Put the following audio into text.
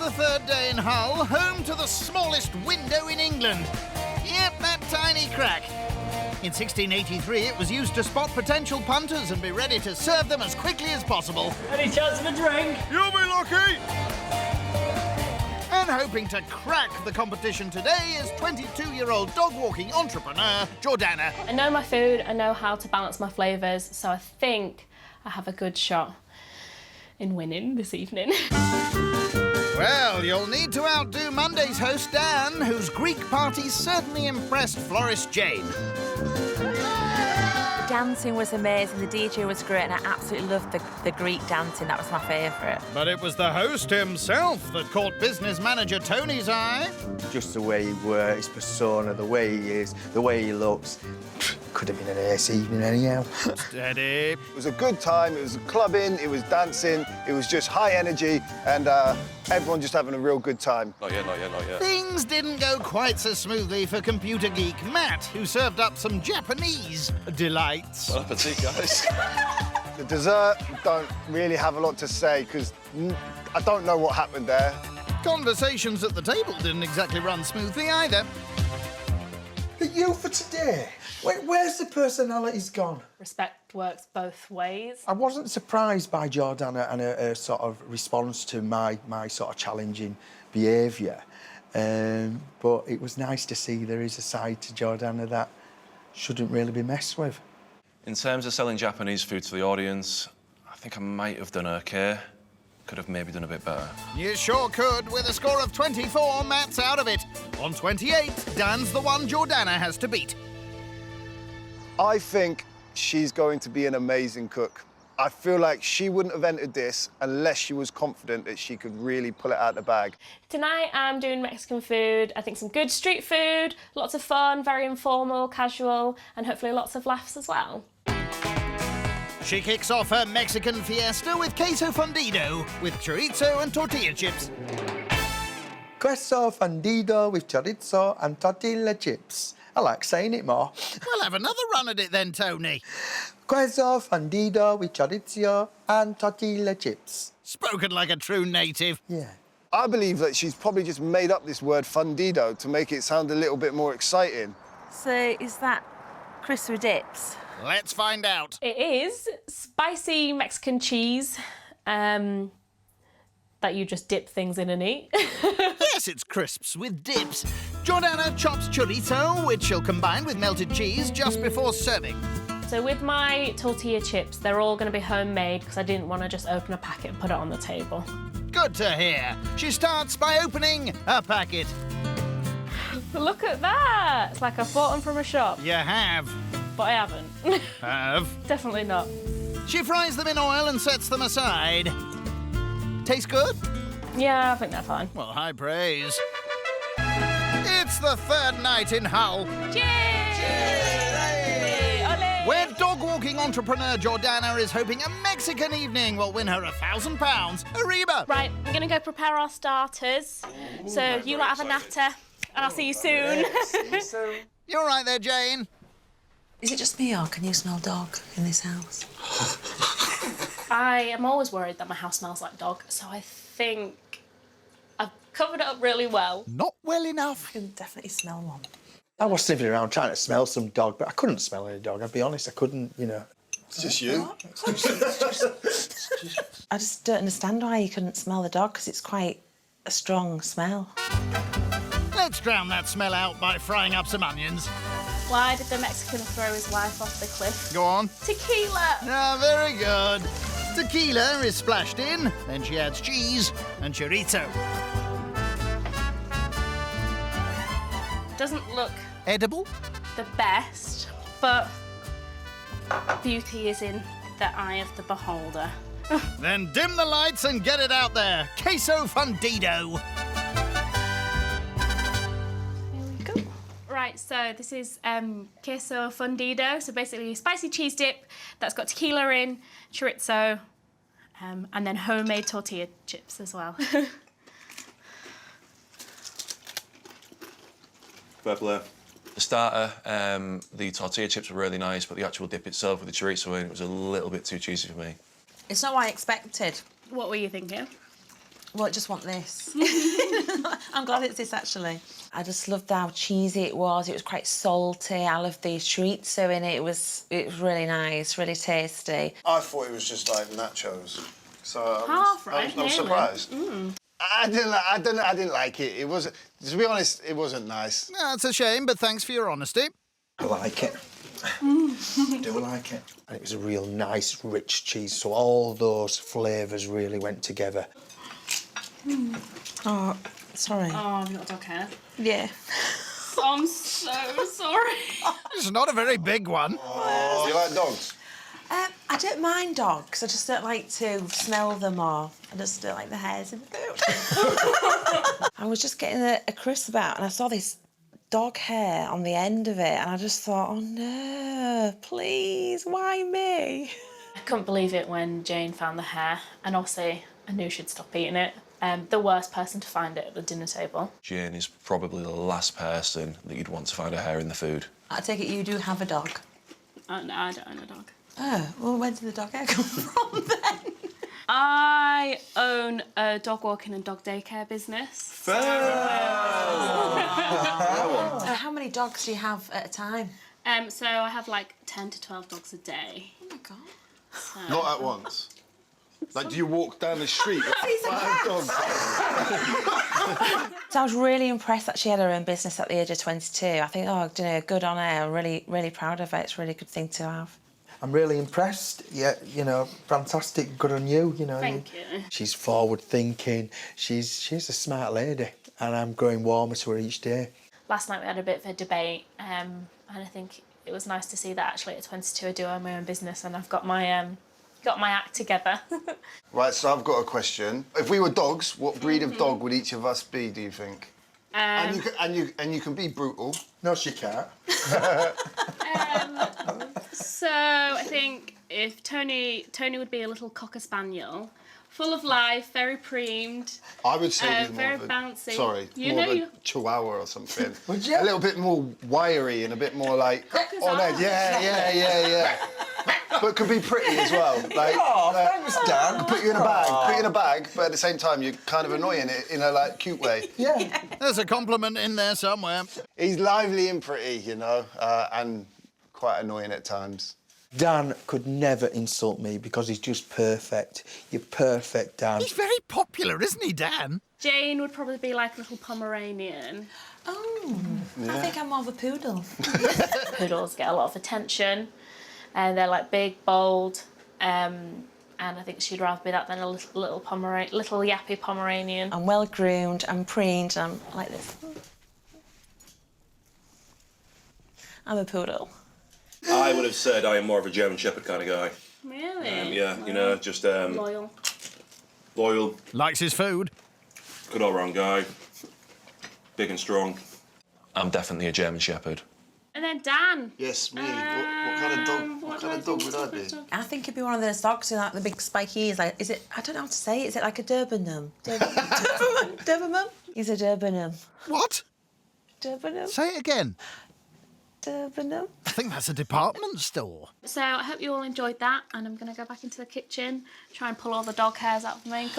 the third day in Hull, home to the smallest window in England. Yep, that tiny crack. In 1683, it was used to spot potential punters and be ready to serve them as quickly as possible. Any chance of a drink? You'll be lucky! And hoping to crack the competition today is 22-year-old dog-walking entrepreneur, Jordana. I know my food, I know how to balance my flavours, so I think I have a good shot in winning this evening. Well, you'll need to outdo Monday's host, Dan, whose Greek party certainly impressed florist Jane. Dancing was amazing, the DJ was great, and I absolutely loved the Greek dancing. That was my favourite. But it was the host himself that caught business manager Tony's eye. Just the way he works, his persona, the way he is, the way he looks. Could have been an ace evening anyhow. Steady. It was a good time, it was clubbing, it was dancing, it was just high energy, and everyone just having a real good time. Not yet. Things didn't go quite so smoothly for computer geek Matt, who served up some Japanese delights. Bon appetit, guys. The dessert, don't really have a lot to say, because I don't know what happened there. Conversations at the table didn't exactly run smoothly either. The you for today? Where's the personalities gone? Respect works both ways. I wasn't surprised by Jordana and her sort of response to my sort of challenging behaviour. But it was nice to see there is a side to Jordana that shouldn't really be messed with. In terms of selling Japanese food to the audience, I think I might have done okay. Could have maybe done a bit better. You sure could. With a score of 24, Matt's out of it. On 28, Dan's the one Jordana has to beat. I think she's going to be an amazing cook. I feel like she wouldn't have entered this unless she was confident that she could really pull it out of the bag. Tonight I'm doing Mexican food. I think some good street food, lots of fun, very informal, casual, and hopefully lots of laughs as well. She kicks off her Mexican fiesta with queso fundido, with chorizo and tortilla chips. Queso fundido with chorizo and tortilla chips. I like saying it more. We'll have another run at it then, Tony. Queso fundido with chorizo and tortilla chips. Spoken like a true native. Yeah. I believe that she's probably just made up this word fundido to make it sound a little bit more exciting. So is that crisp with dips? Let's find out. It is spicy Mexican cheese that you just dip things in and eat. Yes, it's crisps with dips. Jordana chops chorizo, which she'll combine with melted cheese just before serving. So with my tortilla chips, they're all going to be homemade because I didn't want to just open a packet and put it on the table. Good to hear. She starts by opening a packet. Look at that! It's like I bought them from a shop, You have. but I haven't. Have. Definitely not. She fries them in oil and sets them aside. Taste good? Yeah, I think they're fine. Well, high praise. It's the third night in Hull, where dog-walking entrepreneur Jordana is hoping a Mexican evening will win her £1,000. Arriba! Right, I'm going to go prepare our starters. So you lot have a natter, and I'll see you soon. You all right there, Jane? Is it just me, or can you smell dog in this house? I am always worried that my house smells like dog, so I think I've covered it up really well. Not well enough. I can definitely smell one. I was sniffing around trying to smell some dog, but I couldn't smell any dog. I'll be honest, I couldn't, you know. It's just you. I just don't understand why you couldn't smell the dog, because it's quite a strong smell. Let's drown that smell out by frying up some onions. Why did the Mexican throw his wife off the cliff? Go on. Tequila! Ah, very good. Tequila is splashed in, then she adds cheese and chorizo. Doesn't look Edible? the best, but beauty is in the eye of the beholder. Then dim the lights and get it out there. Queso fundido. Here we go. Right, so this is queso fundido. So basically a spicy cheese dip that's got tequila in, chorizo, and then homemade tortilla chips as well. Fair play. The starter, the tortilla chips were really nice, but the actual dip itself with the chorizo in, it was a little bit too cheesy for me. It's not what I expected. What were you thinking? Well, I just want this. I'm glad it's this, actually. I just loved how cheesy it was. It was quite salty. I loved the chorizo in it. It was really nice, really tasty. I thought it was just like nachos. So Half right, I was nearly. surprised. I didn't like it. It wasn't. To be honest, it wasn't nice. That's a shame, but thanks for your honesty. I like it. I do like it. And it was a real nice, rich cheese, so all those flavours really went together. Oh, sorry. Oh, I've got a dog hair. Yeah. I'm so sorry. It's not a very big one. Do you like dogs? I don't mind dogs. I just don't like to smell them or I just don't like the hairs in the food. I was just getting a crisp out and I saw this dog hair on the end of it and I just thought, oh no, please, why me? I couldn't believe it when Jane found the hair, and obviously I knew she'd stop eating it. The worst person to find it at the dinner table. Jane is probably the last person that you'd want to find a hair in the food. I take it you do have a dog. Oh, no, I don't own a dog. Oh, well, where did the dog hair come from then? I own a dog walking and dog daycare business. How many dogs do you have at a time? So I have like 10 to 12 dogs a day. Oh my God. Not at once. Like, do you walk down the street with 5 dogs? So I was really impressed that she had her own business at the age of 22. I think, oh, you know, good on her. I'm really, really proud of her. It's a really good thing to have. I'm really impressed. Yeah, you know, fantastic. Good on you. You know. Thank you. She's forward-thinking. She's a smart lady, and I'm growing warmer to her each day. Last night we had a bit of a debate, and I think it was nice to see that actually at 22 I do own my own business and I've got my act together. Right, so I've got a question. If we were dogs, what breed of dog would each of us be, do you think? And you can be brutal. No, she can't. So I think if Tony would be a little cocker spaniel, full of life, very preemed. I would say you're very more of a, bouncy. Sorry, You more know of you- a chihuahua or something. Would you? A little bit more wiry and a bit more like on edge. Yeah. But could be pretty as well. Like, Thanks, Dan. put you in a bag. Put you in a bag, but at the same time you're kind of annoying it in a like cute way. Yeah. There's a compliment in there somewhere. He's lively and pretty, you know, and quite annoying at times. Dan could never insult me because he's just perfect. You're perfect, Dan. He's very popular, isn't he, Dan? Jane would probably be like a little Pomeranian. Oh, I think I'm more of a poodle. Poodles get a lot of attention, and they're like big, bold, and I think she'd rather be that than a little yappy Pomeranian. I'm well groomed, I'm preened, I'm like this. I'm a poodle. I would have said I am more of a German Shepherd kind of guy. Really? Yeah, you know, just Loyal. loyal, Likes his food. good all-round guy, big and strong. I'm definitely a German Shepherd. And then Dan. Yes, me. What kind of dog? What kind of dog would I be? I think it'd be one of those dogs with like the big spiky ears. Like, is it? I don't know how to say it. Is it like a Durbanum? Durbanum? He's a Durbanum. What? Durbanum? Say it again. Durbanum? I think that's a department store. So I hope you all enjoyed that, and I'm going to go back into the kitchen, try and pull all the dog hairs out of me.